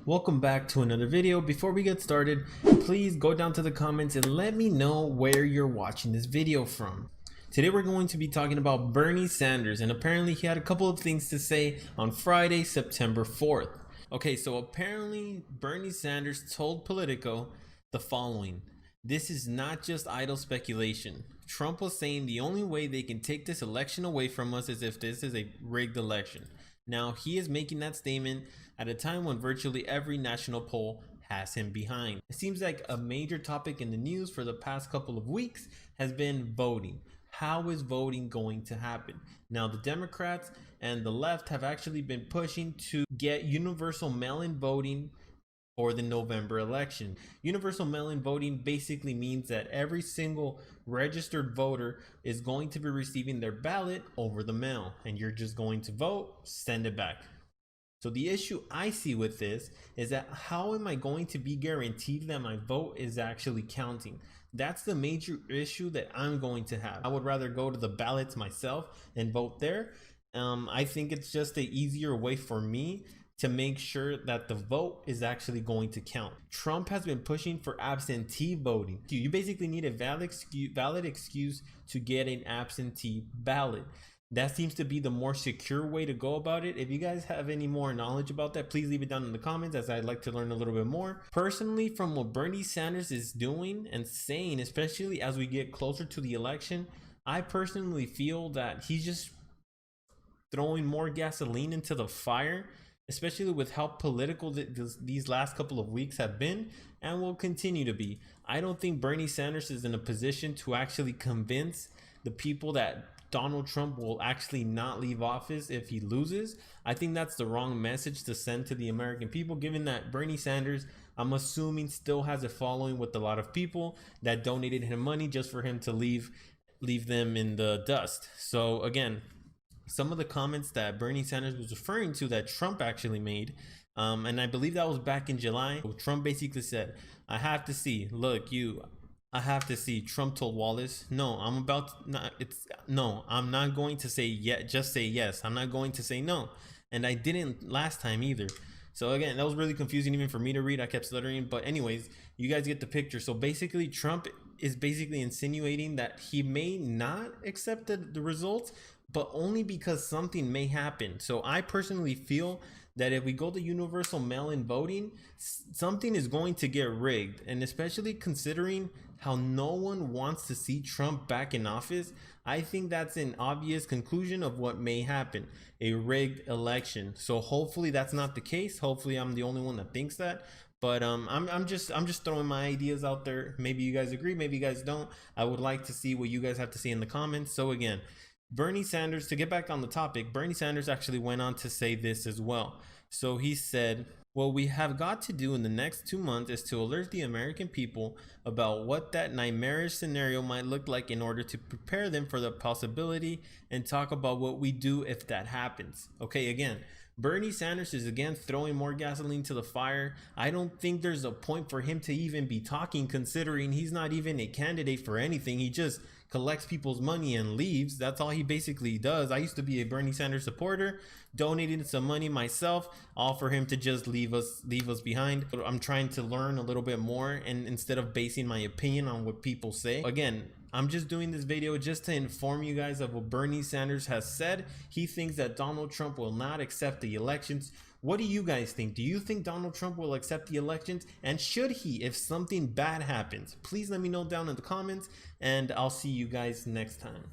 Welcome back to another video. Before we get started, please go down to the comments and let me know where you're watching this video from. Today we're going to be talking about Bernie Sanders, and apparently he had a couple of things to say on Friday, September 4th. Okay, so apparently Bernie Sanders told Politico the following: "This is not just idle speculation. Trump was saying the only way they can take this election away from us is if this is a rigged election." Now, he is making that statement at a time when virtually every national poll has him behind. It seems like a major topic in the news for the past couple of weeks has been voting. How is voting going to happen? Now, the Democrats and the left have actually been pushing to get universal mail-in voting for the November election. Universal mail-in voting basically means that every single registered voter is going to be receiving their ballot over the mail, and you're just going to vote, send it back. So the issue I see with this is that how am I going to be guaranteed that my vote is actually counting? That's the major issue that I'm going to have. I would rather go to the ballots myself and vote there. I think it's just an easier way for me to make sure that the vote is actually going to count. Trump has been pushing for absentee voting. You basically need a valid excuse to get an absentee ballot. That seems to be the more secure way to go about it. If you guys have any more knowledge about that, please leave it down in the comments, as I'd like to learn a little bit more. Personally, from what Bernie Sanders is doing and saying, especially as we get closer to the election, I personally feel that he's just throwing more gasoline into the fire, especially with how political these last couple of weeks have been and will continue to be. I don't think Bernie Sanders is in a position to actually convince the people that Donald Trump will actually not leave office if he loses. I think that's the wrong message to send to the American people, given that Bernie Sanders, I'm assuming, still has a following with a lot of people that donated him money just for him to leave them in the dust. So again, some of the comments that Bernie Sanders was referring to that Trump actually made, and I believe that was back in July. Trump basically said, I have to see, I have to see. Trump told Wallace, I'm not going to say yet, just say yes. I'm not going to say no. And I didn't last time either. So again, that was really confusing even for me to read. I kept stuttering, but anyways, you guys get the picture. So basically, Trump is basically insinuating that he may not accept the results, but only because something may happen. So I personally feel that if we go to universal mail-in voting, something is going to get rigged. And especially considering how no one wants to see Trump back in office, I think that's an obvious conclusion of what may happen: a rigged election. So hopefully that's not the case. Hopefully I'm the only one that thinks that. But I'm just throwing my ideas out there. Maybe you guys agree, maybe you guys don't. I would like to see what you guys have to say in the comments. So again, Bernie Sanders, to get back on the topic, Bernie Sanders actually went on to say this as well. So he said, "What we have got to do in the next 2 months is to alert the American people about what that nightmarish scenario might look like in order to prepare them for the possibility and talk about what we do if that happens." Okay, again, Bernie Sanders is again throwing more gasoline to the fire. I don't think there's a point for him to even be talking, considering he's not even a candidate for anything. He just collects people's money and leaves. That's all he basically does. I used to be a Bernie Sanders supporter, donated some money myself, all for him to just leave us behind. I'm trying to learn a little bit more, and instead of basing my opinion on what people say. Again, I'm just doing this video just to inform you guys of what Bernie Sanders has said. He thinks that Donald Trump will not accept the elections. What do you guys think? Do you think Donald Trump will accept the elections? And should he, if something bad happens? Please let me know down in the comments, and I'll see you guys next time.